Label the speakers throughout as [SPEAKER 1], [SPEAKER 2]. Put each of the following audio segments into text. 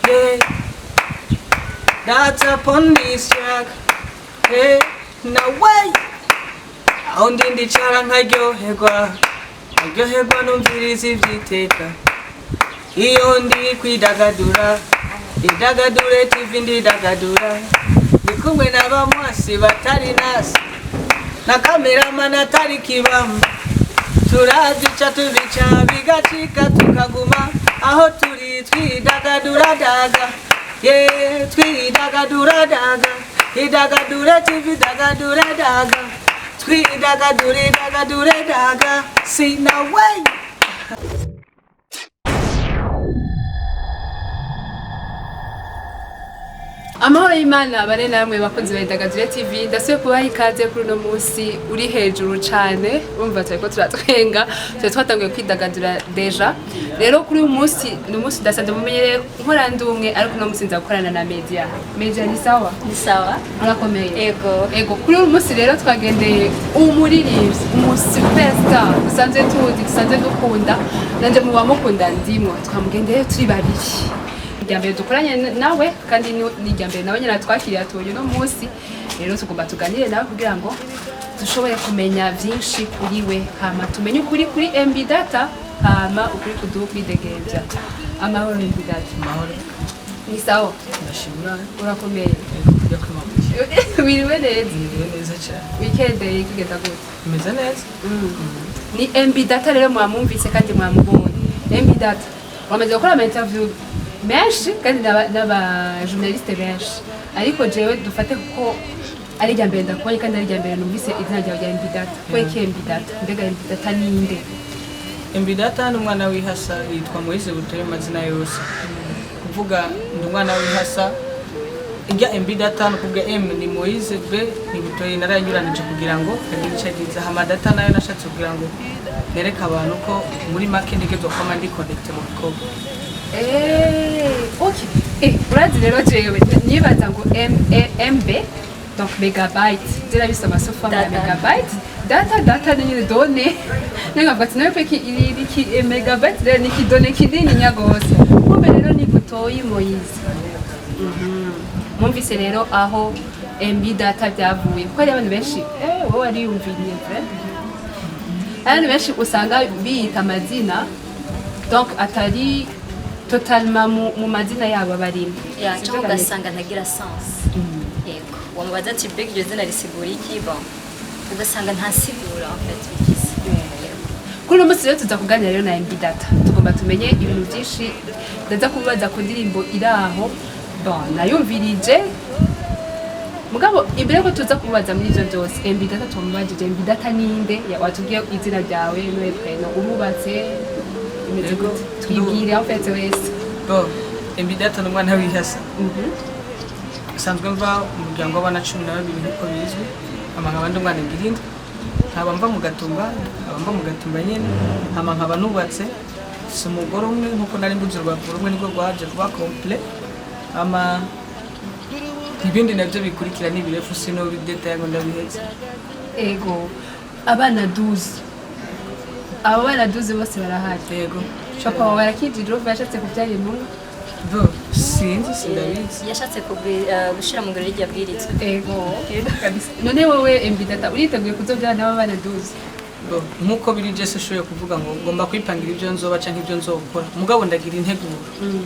[SPEAKER 1] Yeah, that's upon this track. Hey, no way. Aho ndi ndicara nkaryoherwa numviriza ivyiteka. Iyo ndi kwidagadura, idagadure TV ndidagadura. Ndi kumwe n'abamwasi batari nasi, na cameraman atari kibamba. Turazica tubica bigacika tukaguma aho turi twidagadura daga. Yeah, twidagadura daga. Idagadure TV dagadure daga. Twidagadure dagadure daga. See no way.
[SPEAKER 2] Amahoro y'Imana bane namwe bakunzi ba Idagadure TV ndasubiye kubaha ikaze kuri uno munsi uri hejuru cyane urumva turiko turatwenga twatanguye kwidagadura deja rero kuri uyu munsi ni umunsi udasanzwe mumenyereye nkora ndumwe ariko uno munsi nza gukorana na media ni sawa urakomeye ego kuri uyu munsi rero twagendeye umuririmbyi umusuperstar dusanzwe tuzi dusanzwe dukunda nanje mu bamukunda ndimwo twamugendeye turi babiri Ijambere dukoranye nawe kandi ni ijambere nawe nyina twakiriye atoye no munsi rero tugomba tuganire nawe kugira ngo dushobore kumenya byinshi kuri we hama tumenye ukuri kuri MB Data hama ukuri kuduha kwidegemvya amahoro MB Data
[SPEAKER 1] Amahoro.
[SPEAKER 2] ni sawa
[SPEAKER 1] Ndashimira.
[SPEAKER 2] urakomeye
[SPEAKER 1] Kujya kwamamaza.
[SPEAKER 2] wiriwe neza
[SPEAKER 1] Niriwe neza cyane.
[SPEAKER 2] weekend ikigenda gute
[SPEAKER 1] Imeze neza.
[SPEAKER 2] ni MB Data rero mwamumvise kandi mwamubonye MB Data wamaze gukora ama interview menshi kandi n'aba journaliste benshi ariko jewe dufate kuko ari ijambere ndakubonye kandi ari ijambere numvise izina ryawe rya MB Data kweke MB Data mbega MB Data ninde
[SPEAKER 1] MB Data ni umwana w'ihasa yitwa Moise Butare amazina yose kuvuga ndi umwana w'ihasa ijya MB Data no kuvuga M ni Moise B ni Butare naranyuranije kugira ngo kagice hama Data nayo nashatse kugira ngo nereka abantu ko muri make ndigezwe ko mandi connect mu bikorwa.
[SPEAKER 2] Okay. Urazi rero jewe nibaza ngo MB donc megabyte zira bisoma sofa megabyte data ni donne nanga ati nawe peki iri megabyte rero ni kidone kidini nyagose kumbe rero ni butoyi Moise mumvise rero aho MB Data byavuye kuko ari abantu benshi wowe ari yumviriye abantu benshi usanga biyita amazina donc atari totalement mu mazina yabo barimo
[SPEAKER 3] cyangwa ugasanga ntagira sens yego wamubaza ati big iryo zina risigura iki bon ugasanga ntasigura en fait bigize
[SPEAKER 2] kuri uno munsi rero tuza kuganira rero na MB Data tugomba tumenye ibintu byinshi ndaza kubaza ku ndirimbo iri aho bon nayumvirije mugabo imbere ko tuza kubaza muri ivyo byose MB Data tumubajije MB Data ninde watubwiye izina ryawe n'uwe preno urubatse
[SPEAKER 1] Yego.
[SPEAKER 2] twibwire en fait wese
[SPEAKER 1] Bo MB Data ni umwana w'ihasa. Sanzwe mva umuryango w'abana 12 nkuko bizwi amanga ndi umwana ngirinde nkaba mva mu gatumba abamba mu gatumba nyene hama nkaba nubatse si umugore umwe nkuko nari mbuze urwapuro rumwe niko rwaje kuba complet ama ibindi nabyo bikurikira n'ibirefu sino bideta ngo ndabihetse.
[SPEAKER 2] ego abana 12 abo bana 12 bose barahari
[SPEAKER 1] Yego.
[SPEAKER 2] papa wawe arakijije yashatse kubyara impunga
[SPEAKER 1] Bo sinzi sindabizi.
[SPEAKER 3] yashatse gushira mu ngoro y'irya bwirizwa
[SPEAKER 2] ego kabisa none wowe MB Data uriteguye kuzobyara n'abo bana 12
[SPEAKER 1] Bo nkuko biri Jesse shoye kuvuga ngo ngomba kwipangira ibyo nzoba canke ibyo nzokora mugabo ndagira integuro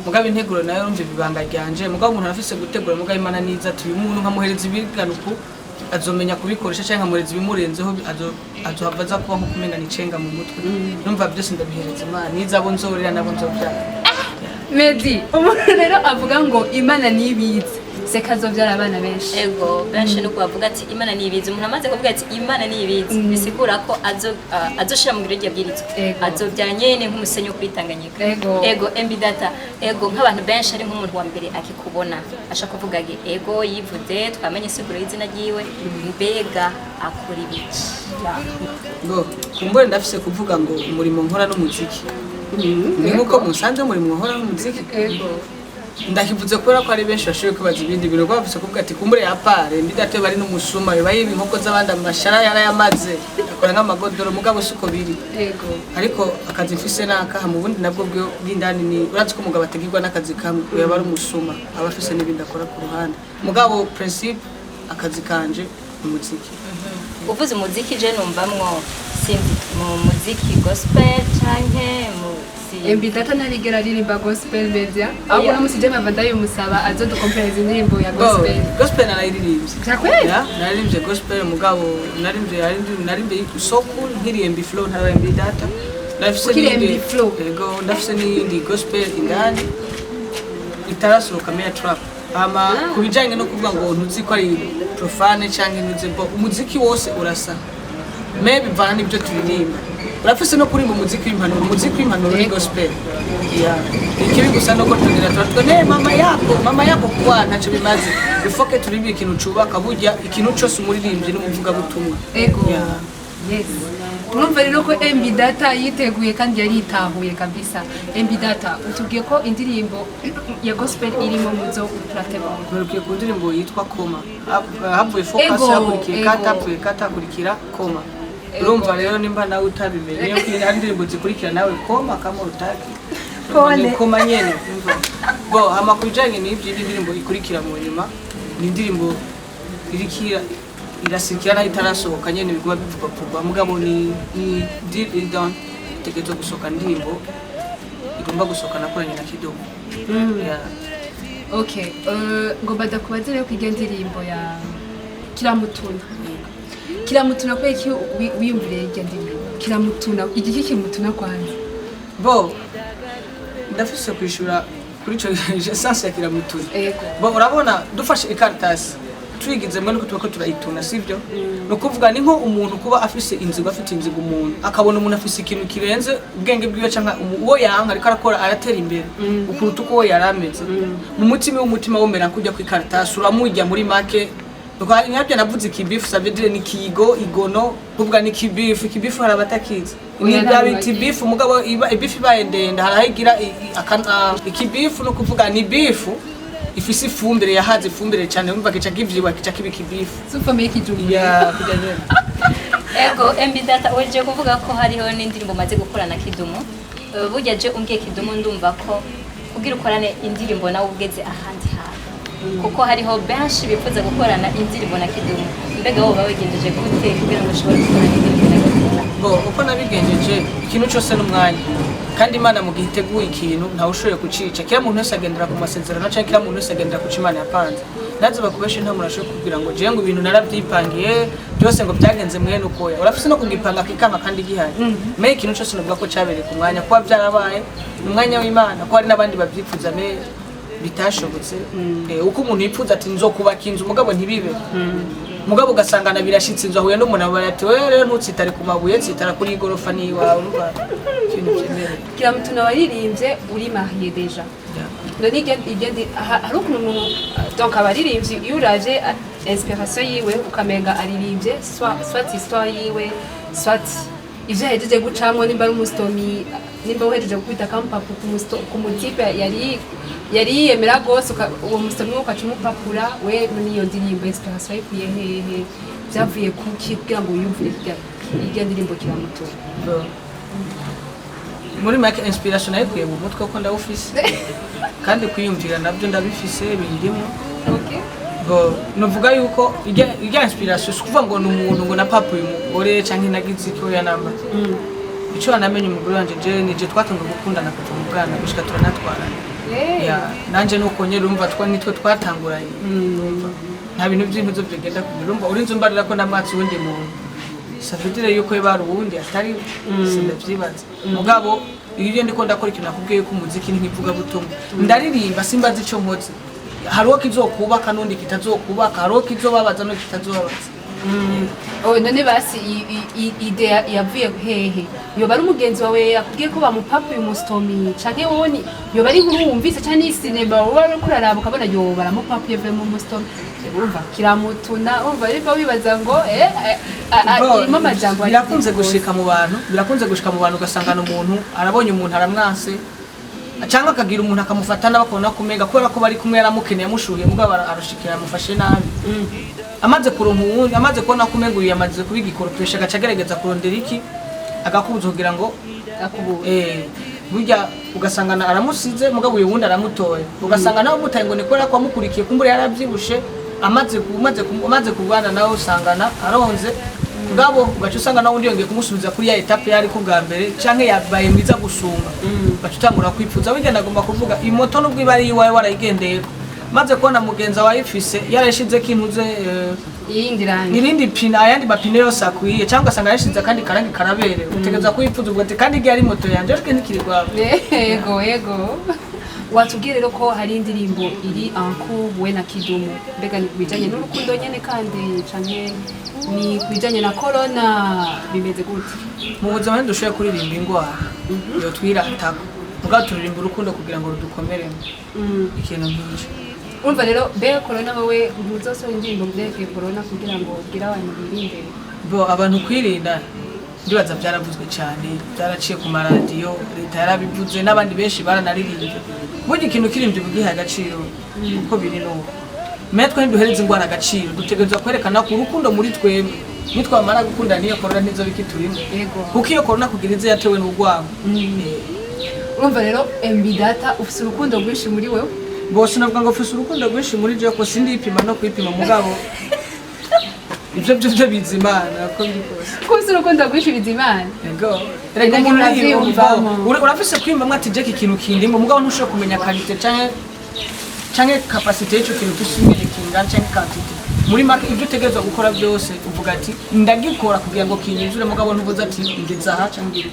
[SPEAKER 1] mugabo integuro nayo rumve bibanga ryanje mugabo umuntu afise gutegura mugabo Imana niza ati uyu muntu nkamuhereza ibiganuko azomenya kubikoresha cyangwa nkamuhereza ibimurenzeho azohavaza kuba nko kumena nicenga mu mutwe numva byose ndabihereza Imana niza abo nzorera nabo nzobyara.
[SPEAKER 2] Medi umuntu rero avuga ngo Imana nibize seka azobyara abana benshi
[SPEAKER 3] ego benshi no kubavuga ati Imana nibize umuntu amaze kuvuga ati Imana nibize bisigura ko azoshira mu ngoro y'irya bwirizwa azobyara nyene nk'umusenyi wo kwitanganyika ego MB Data ego nk'abantu benshi ari nk'umuntu wa mbere akikubona ashaka kuvuga ego yivuze twamenye siguro y'izina ryiwe mbega akora ibiki
[SPEAKER 1] Bo kumbure ndafise kuvuga ngo umurimo nkora n'umuziki ni nkuko musanze umurimo nkora n'umuziki ndakivuze kubera ko ari benshi bashoboye kwibaza ibindi bintu kuko bafise kuvuga ati kumbure ya pare mbidate bari n'umusuma bayi inkoko z'abandi amashara yarayamaze akora nk'amagodoro mugabo suko biri
[SPEAKER 2] yego
[SPEAKER 1] ariko akazi mfise naka mu bundi nabwo bw'indani ni uratse ko umugabo ategirwa n'akazi kamwe yaba ari umusuma aba afise n'ibindi akora ku ruhande mugabo principe akazi kanje umuziki
[SPEAKER 3] uvuze umuziki je numvamwo simbi mu muziki gospel canke mu
[SPEAKER 2] Embidata narigera ririmba gospel media ahubwo namusije mava ndayimusaba azo dukompereza indirimbo ya gospel
[SPEAKER 1] gospel narayiririmbye
[SPEAKER 2] cyakweli
[SPEAKER 1] naririmbye gospel mugabo naririmbye soku nkiririmba flow ntara Embidata ndafise
[SPEAKER 2] n'indi flow
[SPEAKER 1] yego ndafise n'indi gospel indani itarasohoka meya trap ama kubijanye no kuvuga ngo ntuzi ko ari profane cyangwa ntuzi bo umuziki wose urasa maybe bana nibyo turirimba urafise no kurimba umuziki w'impanuro ni gospel ikibi gusa no ko tugira turatwe ne mama yako kwa ntaco bimaze bifoke turimba ikintu cubaka burya ikintu cyose umuririmbyi n'umuvuga butumwa
[SPEAKER 2] ego yes urumva rero ko Embidata yiteguye kandi yari itahuye kabisa Embidata utubwiye ko indirimbo ya gospel irimo muzo urategura
[SPEAKER 1] barukiye ku ndirimbo yitwa koma havuye focus yakurikiye kata kurikira koma urumva rero nimba nawe utabimenye ari indirimbo zikurikira nawe koma kama utaki koma nyene bo hama kujanye n'ibyo indirimbo ikurikira mu nyuma ni indirimbo irikira irasikira na itarasohoka nyene bigwa bivugwa mugabo ni deep down tegezo gusohoka indirimbo igomba gusohoka nakoranye na Kidogo
[SPEAKER 2] okay ngo badakubaze rero kwiga indirimbo ya kiramutuna kwa iki wiyumvire iryo ndirimbo kiramutuna igiki kimutuna kwanza
[SPEAKER 1] bo ndafise kwishura kuri ico essence ya kiramutuna bo urabona dufashe ikartasi twigize mwe nuko tuba ko turayituna sivyo no kuvuga ni nko umuntu kuba afise inzigo afite inzigo umuntu akabona umuntu afise ikintu kirenze ubwenge bwiwe canka uwo yanga ariko arakora aratera imbere ukuruta uko yarameze mu mutima w'umutima womera kujya ku ikartasi uramujya muri make Kwa nyabyo navuze kibifu sabedire ni kigo igono kuvuga ni kibifu harabatakiza ni bya bifu mugabo ibifu bayendenda harahigira ikibifu no kuvuga ni bifu ifisi fumbire yahaze fumbire cyane umva kica kivyiwa kica kibifu
[SPEAKER 2] sufame y'ikijumbu
[SPEAKER 1] ya kujanye
[SPEAKER 3] ego Embidata weje kuvuga ko hariho n'indirimbo maze gukorana Kidumu burya je umbwiye Kidumu ndumva ko kugira ukorane indirimbo nawe ugeze ahandi kuko hariho benshi bifuza gukorana indirimbo na Kidumu mbega wowe bawegendeje gute kugira ngo ushobore gukorana indirimbo na Kidumu
[SPEAKER 1] bo uko nabigenjeje ikintu cyose n'umwanya kandi Imana mu gihiteguye ikintu ntawe ushoboye kucica kira muntu wese agendera ku masezerano cyangwa kira muntu wese agendera ku Imana yapanze nazo bakubeshe nta muntu ashobora kugira ngo je ngo ibintu narabyipangiye byose ngo byagenze mwene uko urafise no kugipanga kikama kandi gihari me ikintu cyose nuvuga ko cyabereye ku mwanya kuba byarabaye umwanya w'Imana ko hari nabandi babyifuza me bitashobotse uko umuntu yipfuza ati nzokubaka inzu mugabo ntibibe mugabo ugasangana birashitse inzu ahuye n'umuntu ati rero ntutsitare ku mabuye tsitara kuri igorofa niwa urumva ikintu cyemere
[SPEAKER 2] kiramutuna waririmbye uri marié déjà none igende hari ukuntu donc abaririmbyi iyo uraje inspiration yiwe ukamenga aririmbye soit histoire yiwe soit ivyo yahejeje gucamwo nimba ari umustomi nimba uhejeje gukubita kampapu ku mutipe yari yemera gose uwo mustomi ukaca umupapura we niyo ndirimbo inspiration yikuye hehe byavuye kuki kugira ngo yumvire irya ndirimbo kiramutuna
[SPEAKER 1] muri make inspiration yikuye mu mutwe ko ndawufise kandi kwiyumvira nabyo ndabifise birimo go novuga yuko irya inspiration kuvuga ngo n'umuntu ngo na papa uyu mugore canke nagize ko yanamba ico anamenye umugore wanje je nije twatunga gukundana kuva mu bwana gushika turanatwarana ya nanje nuko nyere urumva nitwe twatanguranye nta bintu by'impuzo byo genda kubirumva urinze umbarira ko namwatsi wundi muntu safitire yuko yebara ubundi atari sindavyibaza mugabo iyo ndiko ndakora ikintu nakubwiye ko umuziki ntivuga butumwa ndaririmba simbazi ico mpoze hariho kizokubaka nundi kitazokubaka hariho kizobabaza no kitazobabaza
[SPEAKER 2] none basi idea yavuye hehe yoba ari umugenzi wawe yakubwiye ko bamupapa uyu mustomi canke wowe yoba ari nkuru wumvise cyane isinema wowe ari kuraraba ukabona yoba baramupapa yavuye mu mustomi urumva kiramutuna urumva ariko wibaza ngo irimo amajambo
[SPEAKER 1] birakunze gushika mu bantu ugasangana umuntu arabonye umuntu aramwanse cyangwa akagira umuntu akamufatana bakabona kumenga kubera ko bari kumwe yaramukeneye amushuhiye mugabo arushikira amufashe nabi amaze kuronka uwundi amaze kubona kumenga uyu yamaze kubigikoropesha agaca agerageza kurondera iki agakubuza kugira ngo burya ugasangana aramusize mugabo uyu wundi aramutoye ugasanga nawe umutaye ngo nikora ko amukurikiye kumbura yarabyibushe amaze kubana nawe usangana aronze ngabo ugaca usanga nawe undi yongeye kumusubiza kuri ya etape yari ku bwa mbere canke yabaye mwiza gusumba ugaca utangura kwipfuza wigenda agomba kuvuga imoto nubwo iba ari iwawe warayigendeyeko maze kubona mugenza wayifise yarashize kintuze irindi pine ayandi mapine yose akwiye cyangwa ugasanga yarashize kandi karangi karabere utegereza kuyipfuza ubwo ati kandi igihe ari moto yanjye ariko ntikiri rwawe
[SPEAKER 2] yego watubwiye rero ko hari indirimbo iri anku we na Kidumu mbega ni kubijanye n'urukundo nyene kandi canke ni kubijanye na corona bimeze gute
[SPEAKER 1] mu buzima ndushoye kuririmba ingwara iyo twiratako mugabo turirimba urukundo kugira ngo rudukomeremo ikintu nk'icyo
[SPEAKER 2] urumva rero mbega corona wowe ntuzosora indirimbo mbega corona kugira ngo ubwire abantu birinde
[SPEAKER 1] bo abantu kwirinda ndibaza byaravuzwe cyane byaraciye ku maradiyo leta yarabivuze n'abandi benshi baranaririmbye burya ikintu kirimbye bugiha agaciro uko biri n'ubu metwe ntiduhereze ingwara agaciro dutegerezwa kwerekana ko urukundo muri twemwe nitwamara gukundana niyo corona ntizo bikiturimo kuko iyo corona kugira ize yatewe n'urwango
[SPEAKER 2] urumva rero MB Data ufite urukundo rwinshi muri wewe
[SPEAKER 1] bose navuga ngo ufite urukundo rwinshi muri je ko sindi ipima no kwipima mugabo ibyo byo bizimana ko biri kose
[SPEAKER 2] ko ufite urukundo rwinshi bizimana
[SPEAKER 1] yego rega umuntu urafise kwimba mwati je ikintu kindimo mugabo ntushobora kumenya qualité canke capacité y'icyo kintu tusumire kingana canke quantité muri make ibyo utegerezwa gukora byose uvuga ati ndagikora kugira ngo kinyuzure mugabo ntuvuze ati ngeza aha canke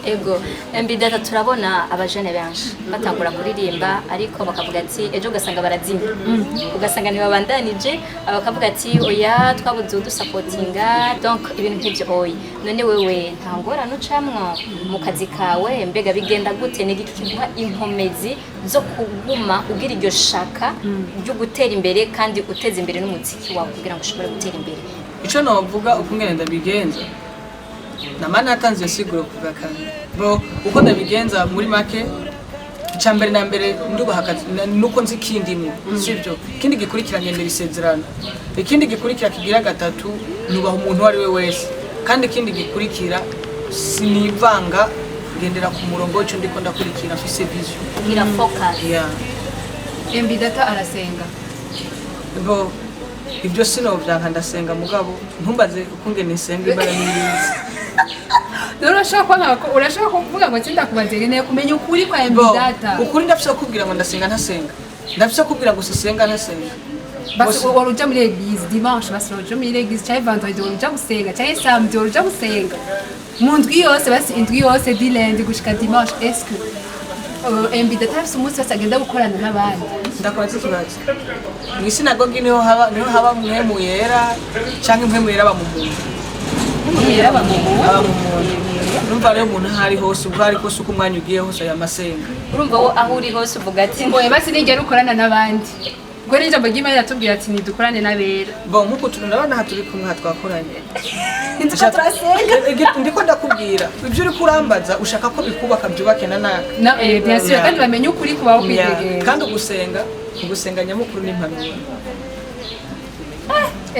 [SPEAKER 3] ego MB Data turabona abajene benshi batangura kuririmba ariko bakavuga ati ejo ugasanga barazimye ugasanga ntibabandanije bakavuga ati oya twabuze udusupportinga donc ibintu nk'ibyo oya none wewe nta ngorane ucamwo mu kazi kawe mbega bigenda gute n'igiki kiguha inkomezi zo kuguma ugira iryo shaka ryo gutera imbere kandi uteza imbere n'umuziki wawe kugira ngo ushobore gutera imbere
[SPEAKER 1] ico novuga uko ngenda bigenza namana atanze siguro kuvuga kandi bo uko ndabigenza muri make icambere na mbere ndubahakazi nuko nzi kindimo sivyo kindi gikurikira ngende bisezerana ikindi gikurikira kigira gatatu nubaha umuntu wari we wese kandi kindi gikurikira sinivanga ngendera ku murongo cyo ndiko ndakurikira mfise vision
[SPEAKER 3] kugira focus
[SPEAKER 2] MB Data arasenga
[SPEAKER 1] bo ibyo sinovyanka ndasenga mugabo ntumbaze uko ngene nsenga ibara n'ibindi
[SPEAKER 2] urashaka kuvuga ngo tsinda kubazere ne kumenya ukuri kwa MB Data
[SPEAKER 1] ukuri ndafise kubwira ngo ndasenga ntasenga ndafise kubwira ngo sisenga ntasenga
[SPEAKER 2] basi uruja muri l'église dimanche basi uruja muri l'église cyangwa vendredi uruja gusenga cyangwa samedi uruja gusenga mu ndwi yose basi indwi yose di lundi gushika dimanche est-ce que MB Data afise umunsi wese agenda gukorana n'abandi
[SPEAKER 1] ndakoze ikibazo mw'isinagogi niho haba mwemu yera canke mwemu yera bamumuntu urumva rero umuntu ahari hose ubwo ari kose uko umwanya ugiye hose aya masenga
[SPEAKER 3] urumva wo aho uri hose uvuga ati
[SPEAKER 2] ngo basi nigera ukorana n'abandi ubwo n'ijambo ry'Imana yatubwira ati nidukorane n'abera
[SPEAKER 1] bo nk'uko turabona aha turi kumwe twakoranye
[SPEAKER 2] turasenga
[SPEAKER 1] ndiko ndakubwira ibyo uri kurambaza ushaka ko bikubaka byubake na naka
[SPEAKER 2] bien sûr kandi bamenye ukuri kubaho kwitegera
[SPEAKER 1] kandi ugusenga nyamukuru n'impanuro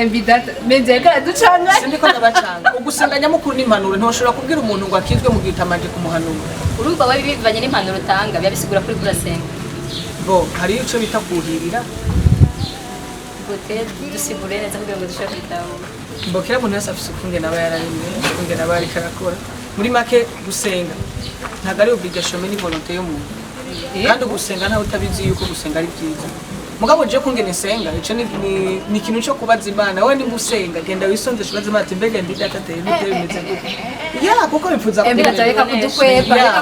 [SPEAKER 2] MB Data menzeka ducanga
[SPEAKER 1] sindiko ndabacanga ugusenga nyamukuru n'impanuro ntoshobora kubwira umuntu ngo akizwe mu gitamanje kumuhanura
[SPEAKER 3] urumva wari bivanye n'impanuro utanga byabisigura kuri kurasenga
[SPEAKER 1] bo hari ico bita kuhirira
[SPEAKER 3] gute dusigure neza kugira ngo dushobore kwitaho
[SPEAKER 1] mbokera umuntu wese afise ukungene aba yararimwe ukungene aba ariko arakora muri make gusenga ntabwo ari obligation ni volonté y'umuntu kandi gusenga ntawe utabizi yuko gusenga ari byiza mugabo je kungene senga ico ni ikintu cyo kubaza Imana wowe nimba usenga genda wisonzeshe ubaza Imana mbega ndi Data teye bite bimeze gute kuko bipfuza
[SPEAKER 2] MB Data reka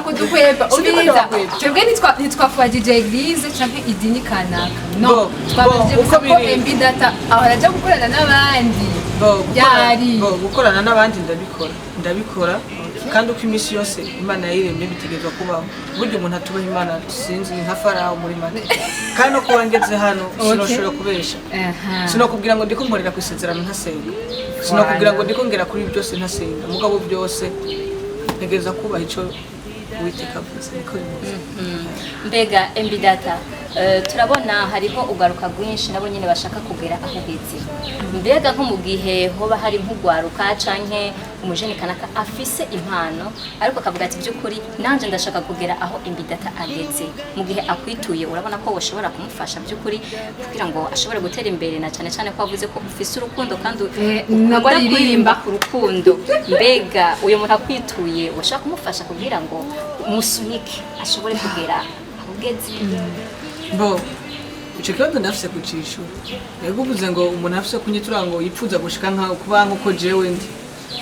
[SPEAKER 2] kudukwepa ubiriza twebwe ntitwafajije eglise canke idini kanaka no twabajije gusa ko MB Data ahora gukorana n'abandi
[SPEAKER 1] gukorana n'abandi ndabikora kandi uko imisi yose Imana yiremye bitegerezwa kubaho buryo umuntu atubaha Imana sinzi nka Farawo muri make kandi no kuba ngeze hano sinoshobora kubesha sinokubwira ngo ndiko nkorera ku isezerano ntasenga sinokubwira ngo ndiko ngera kuri byose ntasenga mugabo byose ntegereza kubaha ico uwiteka avuze niko bimeze.
[SPEAKER 3] Mbega Embidata turabona hariho ugaruka rwinshi nabo nyine bashaka kugera aho ugeze. Mbega nko mu gihe hoba hari nk'ugwaruka canke umujeni kanaka afise impano ariko akavuga ati by'ukuri nanje ndashaka kugera aho Embidata ageze, mu gihe akwituye urabona ko woshobora kumufasha by'ukuri kugira ngo ashobore gutera imbere, na cyane cyane ko avuze ko ufise urukundo kandi
[SPEAKER 2] nagwa ririmba
[SPEAKER 3] ku rukundo. Mbega uyo muntu akwituye woshaka kumufasha kugira ngo umusunike ashobore kugera aho ugeze.
[SPEAKER 1] Bo icyo kibazo ndafise kucishura. Yego uvuze ngo umuntu afise kunyitura ngo yipfuza gushika nka kuba nkuko jewe ndi.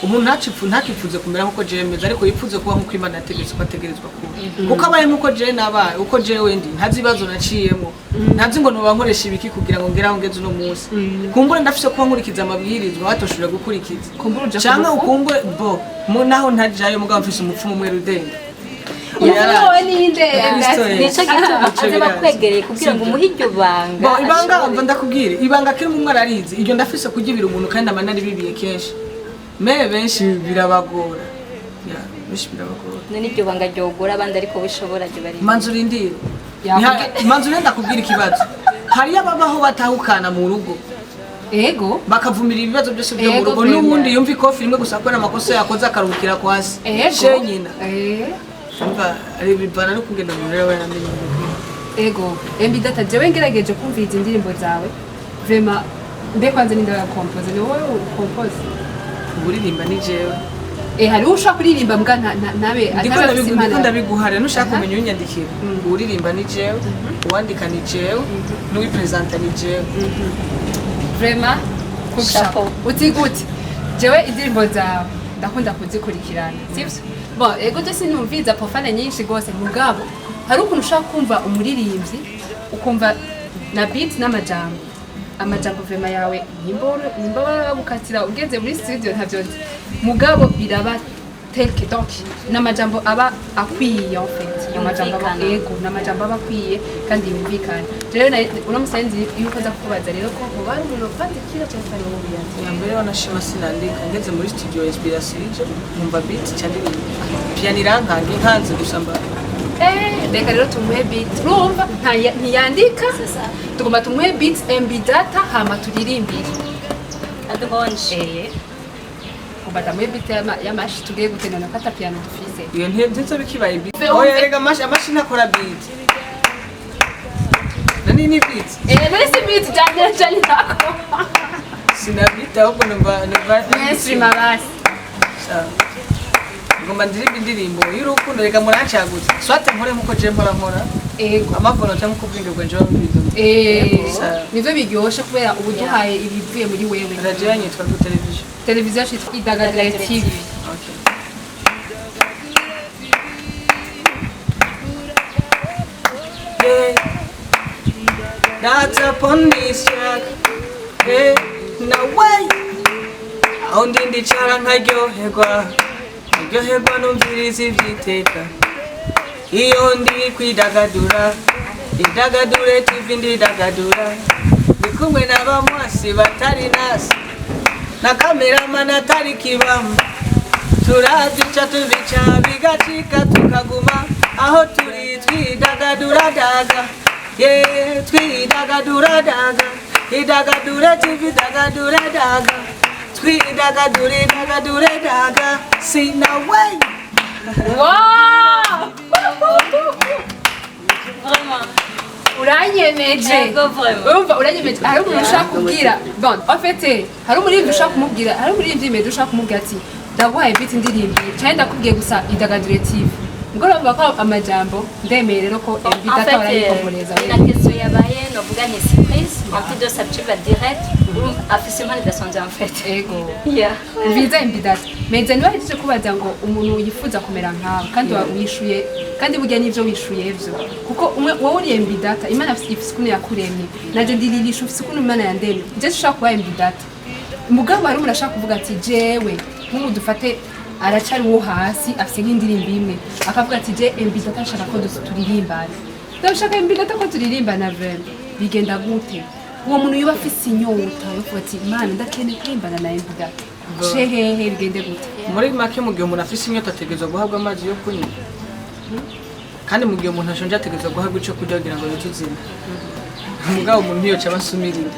[SPEAKER 1] Umuntu ntakipfuze kumera nkuko jewe meze, ariko yipfuze kuba nkuko Imana yategetse ko ategerezwa kuba. Kuko abaye nkuko jewe nabaye, uko jewe ndi ntazi ibibazo naciyemo. Ntazi ngo noba nkoresha ibiki kugira ngo ngera aho ngeze uno munsi. Kumbure ndafise kuba nkurikiza amabwirizwa batoshobora gukurikiza. Cyangwa ukumbure bo naho ntajayo mugabo mfise umupfumu umwe rudende.
[SPEAKER 2] Wowe ninde
[SPEAKER 3] Nico gituma aza bakwegereye kugira ngo umuhe iryo banga.
[SPEAKER 1] Bo ibanga mva ndakubwire, ibanga kiri mu mwana arizi. Iryo ndafise kugibira umuntu kandi amanari bibiye kenshi. Me benshi birabagora. Ya, benshi birabagora.
[SPEAKER 3] None iryo banga ryogora abandi ariko bishobora ryo bari.
[SPEAKER 1] Manzuri ndire. Manzuri ndakubwira ikibazo. Hari ababaho batahukana mu rugo.
[SPEAKER 2] Ego
[SPEAKER 1] Bakavumira ibibazo byose byo mu rugo, n'ubundi yumva ikofi rimwe gusa ko amakosa yakoze akaruhukira kwasi. Shenyina. Umva ari bibana no kugenda mu rero we namenye.
[SPEAKER 2] Ego Embidata jewe ngerageje kumviriza indirimbo zawe vraiment mbe kwanza ninde ya compose ni wowe compose
[SPEAKER 1] Uririmba ni jewe.
[SPEAKER 2] Hari ushaka kuririmba mbwa nabe
[SPEAKER 1] ndikunda biguhare nushaka kumenya unyandikira. Uririmba ni jewe, uwandika ni jewe, n'uwi presenter ni jewe.
[SPEAKER 2] Vraiment
[SPEAKER 3] Chapeau.
[SPEAKER 2] uti gute jewe indirimbo zawe ndakunda kuzikurikirana sivyo. Bon ego je sinumviza profane nyinshi gose mugabo hari ukuntu ushaka kumva umuririmbyi ukumva na beat n'amajambo. Amajambo vraiment yawe nimbora gukatira ugeze muri studio ntavyo mugabo biraba teke donc n'amajambo aba akwiye en fait amajambo aba ego n'amajambo aba akwiye kandi yumvikana. Rero uno musenzi yuko aza kubaza rero ko bari umuntu kwandikira cyane cyane mu biyanze
[SPEAKER 1] mbere wanashima sinandika ngeze muri studio Inspiration numva beat cyane piano irankange nkanze gusamba.
[SPEAKER 2] Reka rero tumuhe beat urumva ntiyandika tugomba tumuhe beat Embidata hama turirimbire
[SPEAKER 3] aduhonje
[SPEAKER 2] ubadamuhe beat y'amashi tugiye gutenana kata piano dufise
[SPEAKER 1] iyo ntibyo bikibaye beat. Oya rega amashi nakora beat nani ni beat
[SPEAKER 2] nari si beat cyane nako
[SPEAKER 1] sinabita ahubwo numva
[SPEAKER 2] mainstream abasi
[SPEAKER 1] ngomba ndirimba indirimbo y'urukundo reka murancaguze swate nkore nkuko je nkora
[SPEAKER 2] ego
[SPEAKER 1] amafono cyangwa uko ubwenge bwanje babizo
[SPEAKER 2] nivyo biryoshe kubera ubu duhaye ibivuye muri wewe.
[SPEAKER 1] radio yanyitwa ku televiziyo
[SPEAKER 2] yitwa Idagadure TV.
[SPEAKER 1] Okay. That's upon this track. Hey, now wait. Aundi ndicara nkaryoherwa numviriza ivyiteka. Iyo ndi kwidagadura Idagadure TV ndidagadura. Ndi kumwe n'abamwasi batari nasi na cameraman atari kibamba. Turazica tubica bigacika tukaguma aho turi twidagadura daga. Yeah, twidagadura daga. Idagadure TV dagadure daga. Twidagadure daga. See now way.
[SPEAKER 2] Wow!
[SPEAKER 3] vraiment
[SPEAKER 2] uranyemeje urumva uranyemeje hari umuntu ushaka kubwira bon en fait hari umuririmbyi ushaka kumubwira hari umuririmbyi medo ushaka kumubwira ati ndaguhaye beat indirimbi cyane ndakubwiye gusa Idagadure TV ngo urumva ko amajambo ndemeye rero ko Embidata barayikomporeza
[SPEAKER 3] na question yabaye no vuga ni surprise en fait de s'abtiver direct afise impano idasanzwe en fait
[SPEAKER 2] ego
[SPEAKER 3] yeah
[SPEAKER 2] biza Embidata meze niba hejeje kubaza ngo umuntu yifuza kumera nkawe kandi wishuye kandi burya nivyo wishuye byo kuko wowe uri Embidata Imana ifise ukuntu yakuremye naje ndiririsha ufise ukuntu Imana yandemye je ushaka kuba Embidata mugabo hari umuntu ashaka kuvuga ati jewe nk'ubu dufate aracari wo hasi afise nk'indirimbo imwe akavuga ati je Embidata ashaka ko turirimbana ndashaka Embidata ko turirimbana vraiment bigenda gute uwo muntu yuba afise inyota yo kuvuga ati Imana ndakeneye kurimbana na Embidata shehehe bigende gute
[SPEAKER 1] muri make mu gihe umuntu afise inyota ategerezwa guhabwa amazi yo kunywa kandi mu gihe umuntu ashonje ategerezwa guhabwa ico kurya kugira ngo bituzime mugabo umuntu yoca basumirira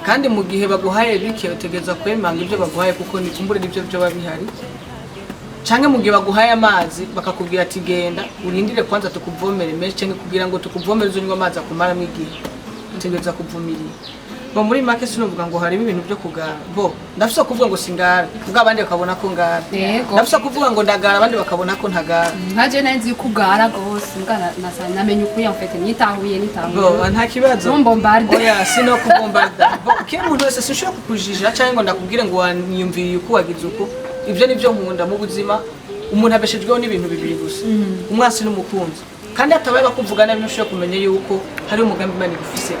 [SPEAKER 1] kandi mu gihe baguhaye bike utegerezwa kwemanga ibyo baguhaye kuko ni kumbure nibyo byo babihari canke mu gihe baguhaye amazi bakakubwira ati genda urindire kwanza tukuvomere menshi canke kugira ngo tukuvomere unywa amazi akumara mwigihe utegerezwa kuvumirira bo muri make sinovuga ngo hari ibintu byo kugara bo ndafise kuvuga ngo singara ubwo abandi bakabona ko ngara ndafise kuvuga ngo ndagara abandi bakabona ko ntagara
[SPEAKER 2] nkaje nanzi kugara gose ngana namenye ukuya mfete nitahuye
[SPEAKER 1] bo nta kibazo
[SPEAKER 2] bombombarde
[SPEAKER 1] oya sino kubombarda bo kiri umuntu wese sinshobora kukujijira canke ngo ndakubwire ngo wanyumviriye uko wagize uko ivyo nivyo nkunda mu buzima umuntu abeshejweho n'ibintu bibiri gusa umwasi n'umukunzi kandi atabaye bakuvuga nabi ntushobora kumenya yuko hari umugambi Imana igufise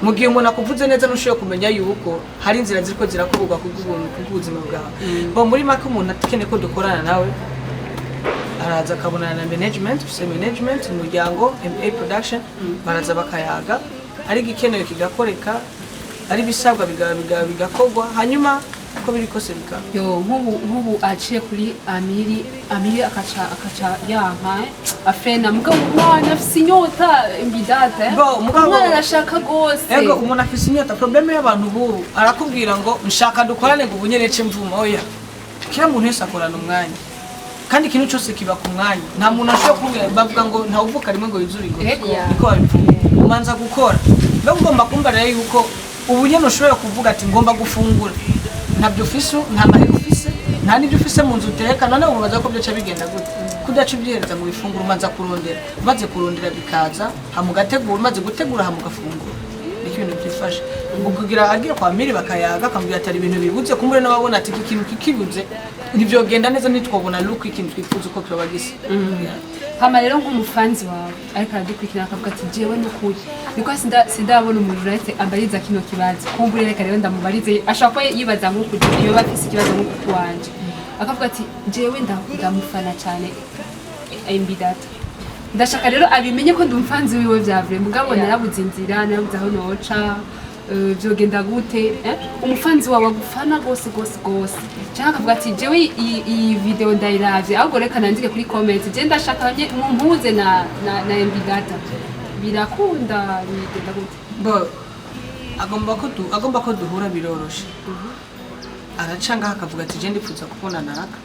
[SPEAKER 1] mu gihe umuntu akuvuze neza ntushobora kumenya yuko hari inzira ziriko zirakorwa kubw'ubuzima bwawe bo muri make umuntu akeneye ko dukorana nawe araza akabonana na management umuryango MA production baraza bakayaga ari gikenewe kigakoreka ari bisabwa bigakorwa hanyuma uko biri kose bikaba
[SPEAKER 2] yo nk'ubu aciye kuri amiri akaca yanka afena mugabo umwana afise inyota imbidata umwana arashaka gose
[SPEAKER 1] ego umuntu afise inyota probleme y'abantu ubu arakubwira ngo nshaka dukorane ngo ubunyerece mvuma oya kira muntu wese akorana umwanya kandi ikintu cyose kiba ku mwanya nta muntu ashobora bavuga ngo nta uvuka rimwe ngo yuzure niko babivuga umanza gukora no ugomba kumva rero yuko ubu nyene ushobora kuvuga ati ngomba gufungura ntabyo ufise nta mahera ufise nta n'ibyo ufise mu nzu uteka none ubaza ko byo bigenda gute kudaca ibyihereza ngo bifungure umanza kurondera maze kurondera bikaza hamugategura maze gutegura hamugafungura niko ibintu byifashe ukugira agiye kwa miri bakayaga akambwira atari ibintu bibuze kumbure n'ababona ati ikintu kikibuze ntibyogenda neza nitwabona look ikintu twifuza uko kiba gisa
[SPEAKER 2] hama rero nk'umufanzi wawe ariko aradukurikira akavuga ati jewe n'ukuri niko sindabona umuntu uretse ambariza kino kibazo kumbure reka rero ndamubarize ashobora ko yibaza nk'uko iyo bafise ikibazo nk'uko wanje akavuga ati jewe ndamufana cyane imbidata ndashaka rero abimenye ko ndumfanzi wiwe vyavure mugabo narabuze inzira narabuze aho noca vyogenda gute umufanzi wawe agufana gose cyangwa akavuga ati jewe iyi video ndayiravye ahubwo reka nandike kuri comment je ndashaka mumpuze na imbidata birakunda bigenda gute
[SPEAKER 1] bo agomba ko duhura biroroshe aracanga akavuga ati je ndipfuza kubona naraka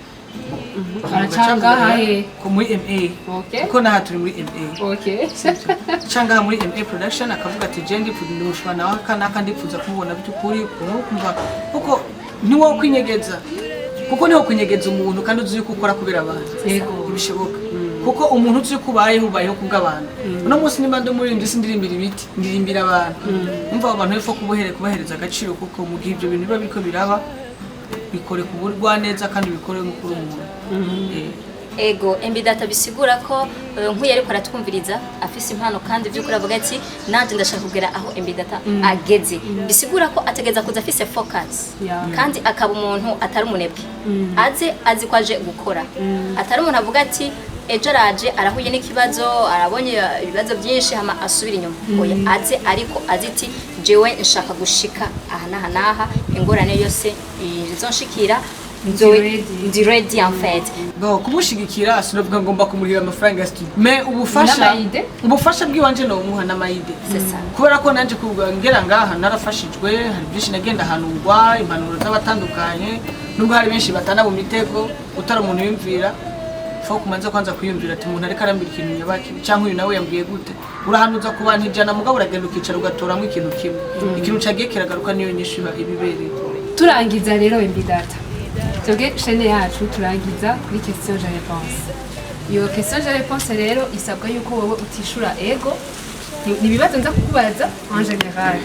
[SPEAKER 2] aracanga hahe
[SPEAKER 1] ko muri MA kuko naha turi muri MA canga muri MA production akavuga ati je ndipfuza ndumushwana waka ndipfuza kumubona by'ukuri kumva kuko niwo kwinyegeza kuko niho kwinyegeza umuntu kandi uzi yuko ukora kubera abantu bishoboka kuko umuntu uzi kubayeho kubw'abantu uno munsi nimba ndumuririmbyi sindirimbira ibiti ndirimbira abantu umva abantu befo kubahereza agaciro kuko mu gihe ibyo bintu biba biko biraba bikore kuburwa neza kandi bikore mukuru umuntu
[SPEAKER 3] ego imbidata bisigura ko nk'uyu ariko aratwumviriza afise impano kandi by'ukuri avuga ati nanje ndashaka kugera aho imbidata ageze bisigura ko ategeza kuza afise focus kandi akaba umuntu atari umunebwe azi ko aje gukora atari umuntu avuga ati ejo araje arahuye n'ikibazo arabonye ibibazo byinshi hama asubira inyuma oya aze ariko aziti jewe nshaka gushika aha naha ingorane yose izonshikira ndi ready en fait
[SPEAKER 1] bo kumushigikira sinovuga ngomba kumurira amafaranga ya studio me ubufasha bwiwanje no muha namayide kubera ko nanje ngera ngaha narafashijwe hari byinshi nagenda hanurwa impanuro z'abatandukanye nubwo hari benshi batana mu mitego utari umuntu yumvira fo kumanza kwanza kwiyumvira ati umuntu ariko arambira ikintu nyabaki cyangwa uyu nawe yambwiye gute urahanuza ku bantu ijana mugabo uragenda ukicara ugatoramo ikintu kimwe ikintu cagiye kiragaruka niyo nyinshi ibibereye
[SPEAKER 2] turangiza rero imbidata twebwe chaîne yacu turangiza kuri question je réponse iyo question je réponse rero isabwa yuko wowe utishura ego nibibazo nza kukubaza en général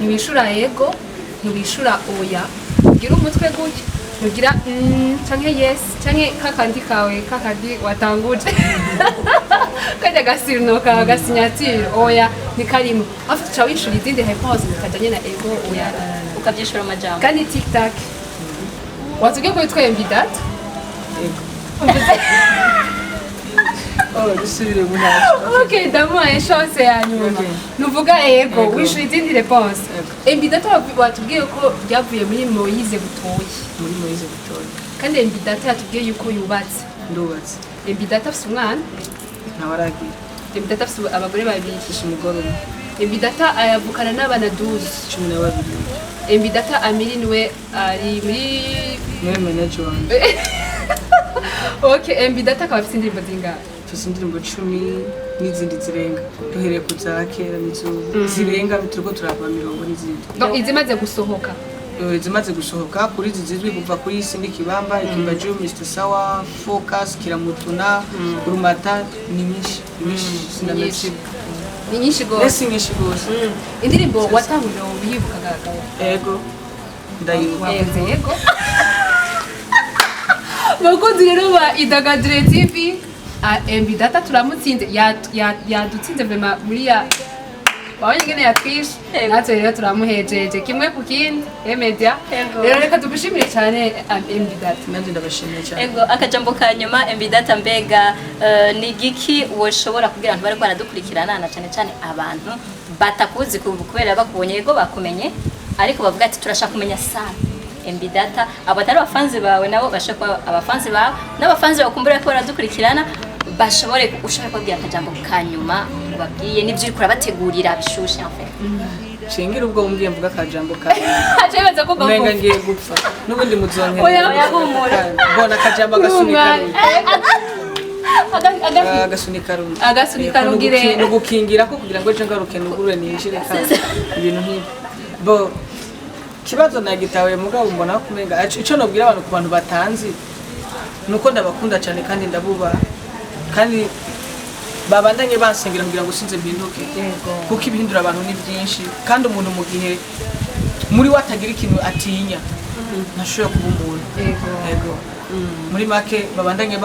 [SPEAKER 2] niwishura ego niwishura oya ugira umutwe gutya ugira canke yes canke kakandi kawe kakandi watanguje kajya gasirno ka gasignature oya ni karimo afu tuca wishura izindi réponse bikajanye na ego oya
[SPEAKER 3] ukabyishura amajambo
[SPEAKER 2] kandi tic tac watubwiye ko witwaye imbidata
[SPEAKER 1] bisubire mu ntacyo
[SPEAKER 2] ok ndamuhaye chance ya nyuma nuvuga ego wishura izindi réponse imbidata watubwiye ko ryavuye muri Moise Butoyi
[SPEAKER 1] muri Moise Butoyi
[SPEAKER 2] kandi imbidata yatubwiye yuko yubatse
[SPEAKER 1] ndubatse
[SPEAKER 2] Embidata afite umwana
[SPEAKER 1] ntawaragira
[SPEAKER 2] Embidata afite abagore babiri
[SPEAKER 1] afise umugore umwe
[SPEAKER 2] Embidata ayavukana n'abana 12
[SPEAKER 1] 12
[SPEAKER 2] Embidata Amiri niwe ari
[SPEAKER 1] muri manager wanjye
[SPEAKER 2] Okay Embidata akaba afite indirimbo zingahe
[SPEAKER 1] afise indirimbo 10 n'izindi zirenga duhereye ku za kera nizo zirenga turiko turava 40 n'izindi
[SPEAKER 2] donc izimaze gusohoka
[SPEAKER 1] zimaze gusohoka kuri zizizwi kuva kuri isi n'ikibamba ikimbajo Mr Sawa Focus Kiramutuna Urumata ni nyinshi sinamenye
[SPEAKER 2] ni nyinshi gose
[SPEAKER 1] esi nyinshi gose
[SPEAKER 2] indirimbo watangurira ubiyibuka gagaye
[SPEAKER 1] ego ndayibuka
[SPEAKER 2] yego bakunzi rero ba Idagadure TV Embidata turamutsinze yadutsinze vema muri ya wabonye ngene yatwishe natwe rero turamuhejeje kimwe ku kindi media rero reka tugushimire cyane Embidata
[SPEAKER 1] nanje ndabashimiye cyane
[SPEAKER 3] ego akajambo ka nyuma Embidata mbega ni giki woshobora kugira abantu bari baradukurikirana na cyane abantu batakuzi kubera bakubonye ego bakumenye ariko bavuga ati turashaka kumenya sana Embidata abatari abafanzi bawe nabo bashaka abafanzi bawe n'abafanzi bakumbura ko baradukurikirana bashobore ushaka kubwira akajambo kanyuma babwiye nibyo uri kurabategurira bishushe en fait
[SPEAKER 1] Shingira ubwo umbwiye mvuga akajambo kawe
[SPEAKER 2] ajebaza ko
[SPEAKER 1] umenga ngiye gupfa nubundi muzonkera
[SPEAKER 2] oya humura
[SPEAKER 1] mbona akajambo agasunika
[SPEAKER 2] rungire
[SPEAKER 1] no gukingira ko kugira ngo ejo ngaruke nugure nishire kandi ibintu nk'ibi bo kibazo nagitawe mugabo mbona kumenga ico nobwira abantu ku bantu batanzi nuko ndabakunda cyane kandi ndabuba kandi babandanye bansengera kugira ngo sinze mpinduke kuko ibihindura abantu ni byinshi kandi umuntu mu gihe muri watagira ikintu atinya ntashobora kuba umuntu yego muri make babandanye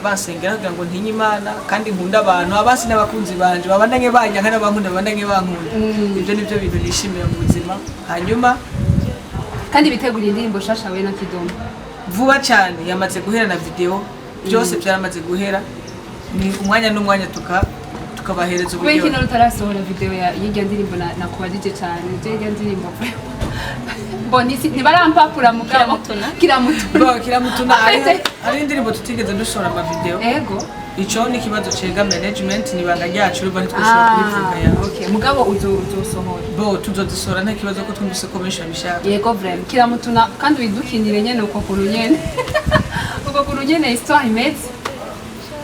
[SPEAKER 1] bansengera kugira ngo ntinye Imana kandi nkunda abantu abasi n'abakunzi banje babandanye banyanka n'abankunda babandanye bankunda ibyo nibyo bintu nishimira mu buzima hanyuma
[SPEAKER 2] kandi bitegura indirimbo shasha we na Kidomo
[SPEAKER 1] vuba cyane yamaze guhera na video byose byaramaze guhera ni umwanya n'umwanya tukabahereza
[SPEAKER 2] uburyo wewe kino utarasohora video ya y'irya ndirimbo nakubajije cyane y'irya ndirimbo mboni ntibarampapura mu kiramutuna ari indirimbo tutigeze dusohora ama video ego
[SPEAKER 1] ico ni kibazo cega management ni banga ryacu ruba ntitwashobora kubivuga ya
[SPEAKER 2] okay mugabo uzosohora
[SPEAKER 1] bo tuzodusohora nta kibazo ko twumvise ko benshi babishaka
[SPEAKER 2] yego vraiment kiramutuna kandi widukinire nyene uko kuntu nyene histoire imeze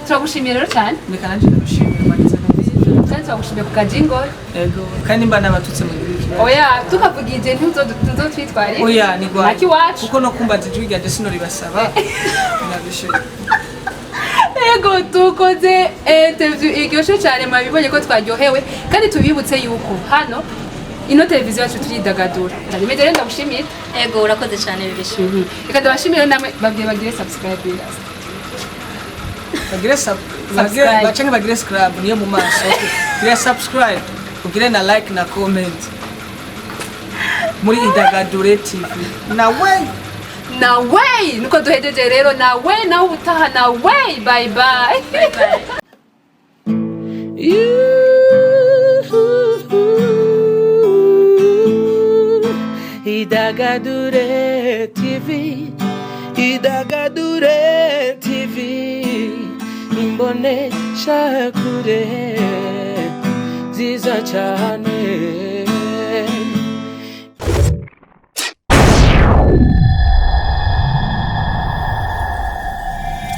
[SPEAKER 2] turagushimira rero cyane
[SPEAKER 1] mekanaje ndagushimira bagize
[SPEAKER 2] kandi turagushimira ku kajingo
[SPEAKER 1] yego kandi mba nabatutse mu gihe
[SPEAKER 2] oya tukavugije ntuzotwitware
[SPEAKER 1] oya ni gwa
[SPEAKER 2] Maki wacu
[SPEAKER 1] kuko no kumbaza ijwi rya desino ribasaba nabishimye
[SPEAKER 2] yego tukoze interview iryoshe cyane mwabibonye ko twaryohewe kandi tubibutse yuko hano ino televiziyo yacu turidagadura ndabimeje rero ndagushimiye
[SPEAKER 3] ego urakoze cyane bishimye
[SPEAKER 2] reka ndabashimire namwe bagire subscribe
[SPEAKER 1] bagire subscribe niyo mu maso bagire subscribe ugire na like na comment muri Idagadure TV nawe
[SPEAKER 2] nuko duhejeje rero nawe nawe ubutaha nawe bye bye
[SPEAKER 4] Idagadure TV Idagadure TV Imbone shakure ziza cyane